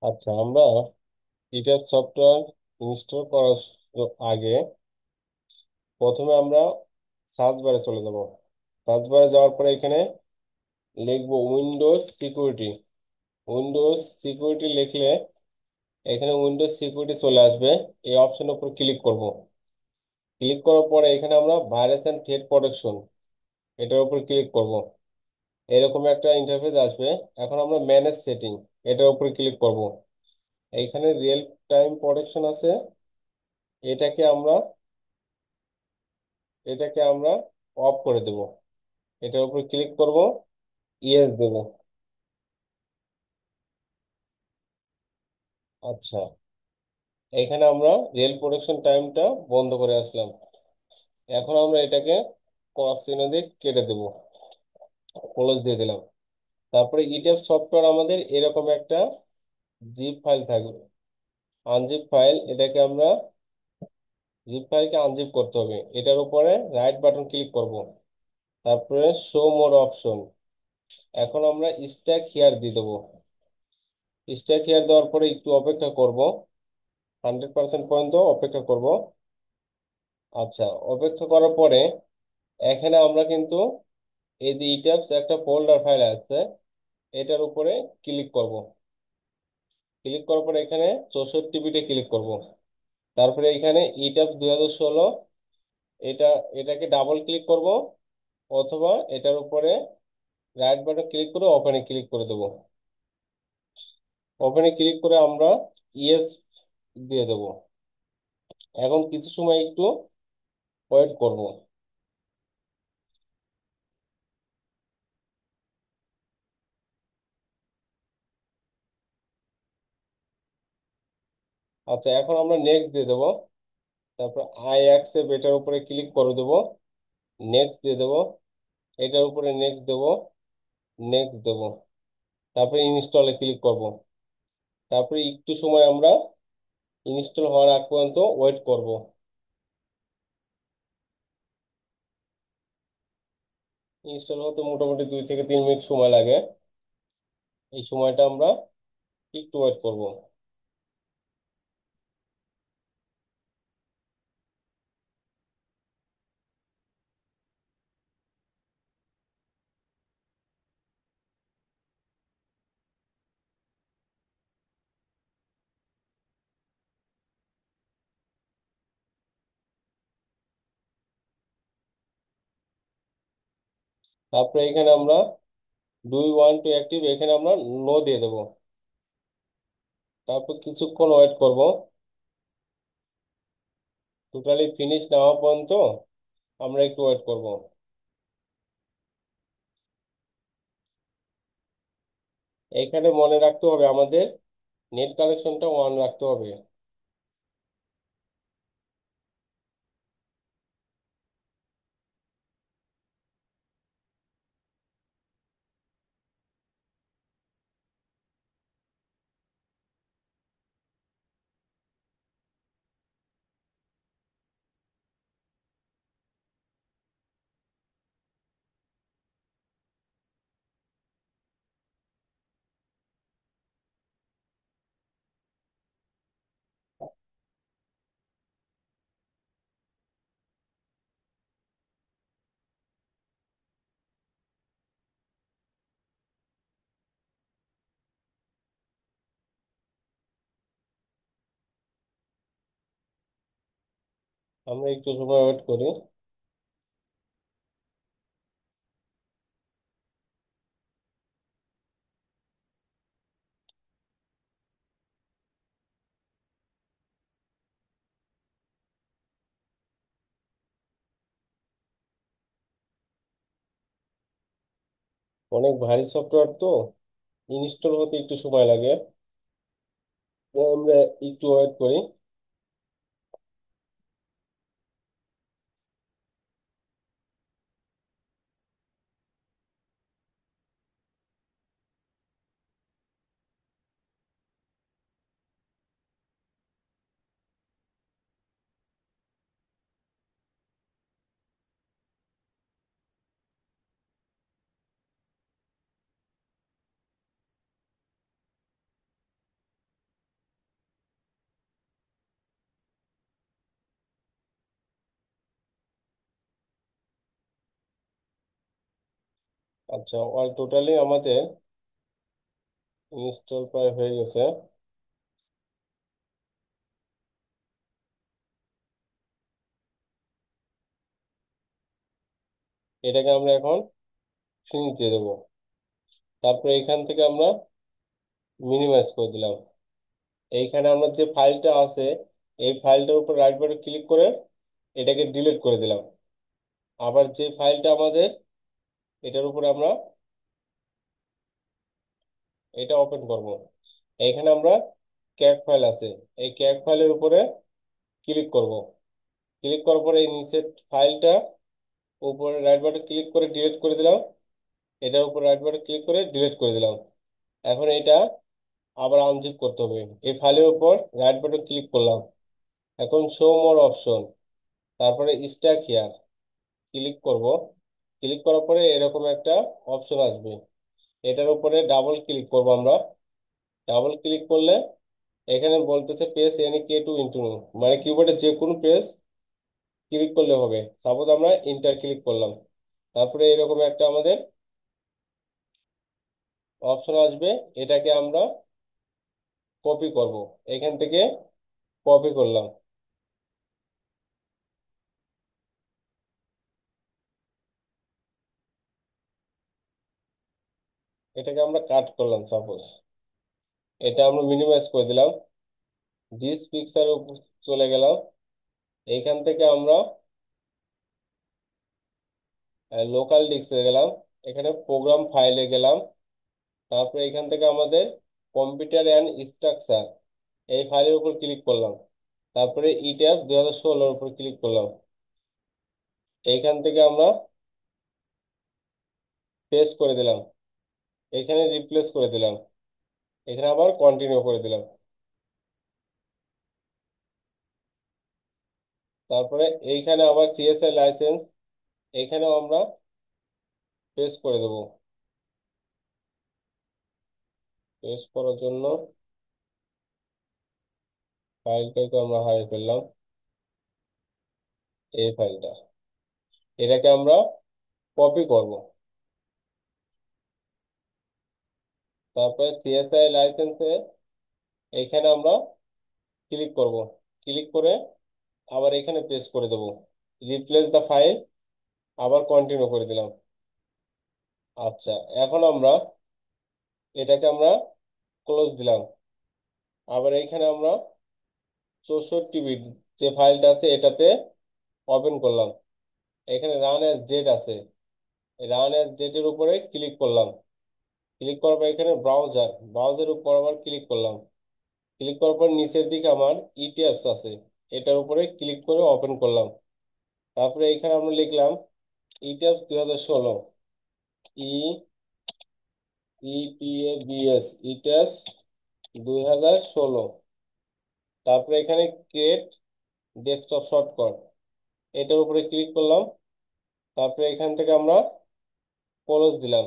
আচ্ছা, আমরা ইটার software install করার আগে প্রথমে আমরা সার্চ বারে চলে যাব। সার্চ বারে যাওয়ার পরে এখানে লিখবো উইন্ডোজ সিকিউরিটি। উইন্ডোজ সিকিউরিটি লিখলে এখানে উইন্ডোজ সিকিউরিটি চলে আসবে। এই অপশনের উপর ক্লিক করব। ক্লিক করার পরে এখানে আমরা ভাইরাস অ্যান্ড থ্রেট প্রোটেকশন এটার উপর ক্লিক করব। এরকম একটা ইন্টারফেস আসবে। এখন আমরা ম্যানেজ সেটিং এটার উপর ক্লিক করব। এইখানে রিয়েল টাইম প্রোটেকশন আছে। এটাকে আমরা এটাকে আমরা অফ করে দেব। এটার উপর ক্লিক করব, ইয়েস দেব। আচ্ছা, এখানে আমরা রিয়েল প্রোডাকশন টাইমটা বন্ধ করে আসলাম। এখন আমরা এটাকে ক্রস চিহ্ন দিয়ে কেটে দেব, ক্লোজ দিয়ে দিলাম। তারপরে ইটিএফ সফটওয়্যার আমাদের এরকম একটা জিপ ফাইল থাকবে, আনজিপ ফাইল। এটাকে আমরা জিপ ফাইলকে আনজিপ করতে হবে। এটার উপরে রাইট বাটন ক্লিক করব, তারপরে শো মোর অপশন। এখন আমরা স্ট্যাক হিয়ার দিয়ে দেবো। স্ট্যাক হিয়ার দেওয়ার পরে একটু অপেক্ষা করব, 100% পর্যন্ত অপেক্ষা করব। আচ্ছা, অপেক্ষা করার পরে এখানে আমরা কিন্তু এই যে ইটাপস একটা ফোল্ডার ফাইল আছে, এটার উপরে ক্লিক করব। ক্লিক করার পরে এখানে 64 বিটে ক্লিক করব। তারপরে এখানে ইটাপস 2016 এটা এটাকে ডাবল ক্লিক করব, অথবা এটার উপরে রাইট বাটন ক্লিক করে ওপেনে ক্লিক করে দেব। ওপেনে ক্লিক করে আমরা ইয়েস দিয়ে দেব। এখন কিছু সময় একটু ওয়েট করব। আচ্ছা, এখন আমরা নেক্সট দিয়ে দেব। তারপর আই অ্যাকসেপ্ট এটার উপরে ক্লিক করে দেব, নেক্সট দিয়ে দেব। এটার উপরে নেক্সট দেব, নেক্সট দেব। তারপরে ইনস্টলে ক্লিক করব। তারপরে একটু সময় আমরা ইনস্টল হওয়ার আগ পর্যন্ত ওয়েট করব। ইনস্টল হতে মোটামুটি 2 থেকে 3 মিনিট সময় লাগে। এই সময়টা আমরা একটু ওয়েট করব। তারপরে এখানে আমরা do you want to active, এখানে আমরা নো দিয়ে দেব। তারপর কিছুক্ষণ ওয়েট করব, টোটালি ফিনিশ না হওয়া পর্যন্ত আমরা একটু ওয়েট করব। এখানে মনে রাখতে হবে আমাদের নেট কানেকশনটা অন রাখতে হবে। আমরা একটু সময় ওয়েট করি। অনেক ভারী সফটওয়্যার তো, ইনস্টল হতে একটু সময় লাগে। তো আমরা একটু ওয়েট করি। আচ্ছা, অল টোটালি আমাদের ইনস্টল প্রায় হয়ে গেছে। এটাকে আমরা এখন ফিনিশ দিয়ে দেবো। তারপরে এখান থেকে আমরা মিনিমাইজ করে দিলাম। এইখানে আমার যে ফাইলটা আছে, এই ফাইলটার উপর রাইট বাটন ক্লিক করে এটাকে ডিলিট করে দিলাম। আবার যে ফাইলটা আমাদের, এটার উপরে আমরা এটা ওপেন করব। এইখানে আমরা ক্যাক ফাইল আছে, এই ক্যাক ফাইলের উপরে ক্লিক করব। ক্লিক করার পরে এই নিচের ফাইলটা উপরে রাইট বাটন ক্লিক করে ডিলিট করে দিলাম। এটার উপর রাইট বাটন ক্লিক করে ডিলিট করে দিলাম। এখন এটা আবার আনজিপ করতে হবে। এই ফাইলের উপর রাইট বাটন ক্লিক করলাম। এখন শো মোর অপশন, তারপরে স্ট্যাক হিয়ার ক্লিক করব। ক্লিক করার পরে এরকম একটা অপশন আসবে, এটার উপরে ডাবল ক্লিক করব আমরা। ডাবল ক্লিক করলে এখানে বলতেছে প্রেস এনি কে টু ইন্টু, মানে কিবোর্ডে যে কোনো প্রেস ক্লিক করলে হবে। সাপোজ আমরা ইন্টার ক্লিক করলাম, তারপরে এরকম একটা আমাদের অপশন আসবে। এটাকে আমরা কপি করব, এখান থেকে কপি করলাম। এটাকে আমরা কাট করলাম সাপোজ। এটা আমরা মিনিমাইজ করে দিলাম। দিস পিকচার চলে গেলাম। এইখান থেকে আমরা লোকাল ডিস্কে গেলাম, এখানে প্রোগ্রাম ফাইলে গেলাম। তারপরে এখান থেকে আমাদের কম্পিউটার অ্যান্ড স্ট্রাকচার এই ফাইলের উপর ক্লিক করলাম। তারপরে ইট্যাব 2016 উপর ক্লিক করলাম। এইখান থেকে আমরা পেস্ট করে দিলাম, এখানে রিপ্লেস করে দিলাম, এখানে আবার কন্টিনিউ করে দিলাম। তারপরে এইখানে আবার সিএসআই লাইসেন্স, এইখানেও আমরা পেস্ট করে দেবো। পেস্ট করার জন্য ফাইলটাকে আমরা হারিয়ে ফেললাম, এই ফাইলটা। এটাকে আমরা কপি করব। তারপরে সিএসআই লাইসেন্সে এইখানে আমরা ক্লিক করব। ক্লিক করে আবার এখানে পেস্ট করে দেবো, রিপ্লেস দ্য ফাইল, আবার কন্টিনিউ করে দিলাম। আচ্ছা, এখন আমরা এটাকে আমরা ক্লোজ দিলাম। আবার এইখানে আমরা 64 বিট যে ফাইলটা আছে এটাতে ওপেন করলাম। এখানে রান অ্যাজ ডেট আছে, রান অ্যাজ ডেটের উপরে ক্লিক করলাম। ক্লিক করার পর এখানে ব্রাউজার, ব্রাউজারের উপর আবার ক্লিক করলাম। ক্লিক করার পর নিচের দিকে আমার ইটিএফস আছে, এটার উপরে ক্লিক করে ওপেন করলাম। তারপরে এখানে আমরা লিখলাম ইটিএফস 2016, ই ইটিএবিএস, ইটিএস 2016। তারপরে এখানে ক্রিয়েট ডেস্কটপ শর্টকাট, এটার উপরে ক্লিক করলাম। তারপরে এখান থেকে আমরা ক্লোজ দিলাম।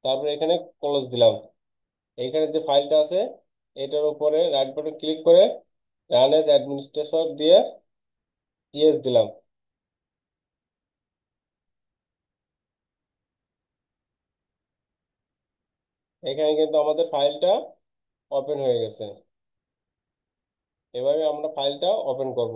তারপরে এখানে ক্লোজ দিলাম। এইখানে যে ফাইলটা আছে এটার উপরে রাইট বাটন ক্লিক করে রান এজ অ্যাডমিনিস্ট্রেটর দিয়ে ইয়েস দিলাম। এখানে কিন্তু আমাদের ফাইলটা ওপেন হয়ে গেছে। এভাবে আমরা ফাইলটা ওপেন করব।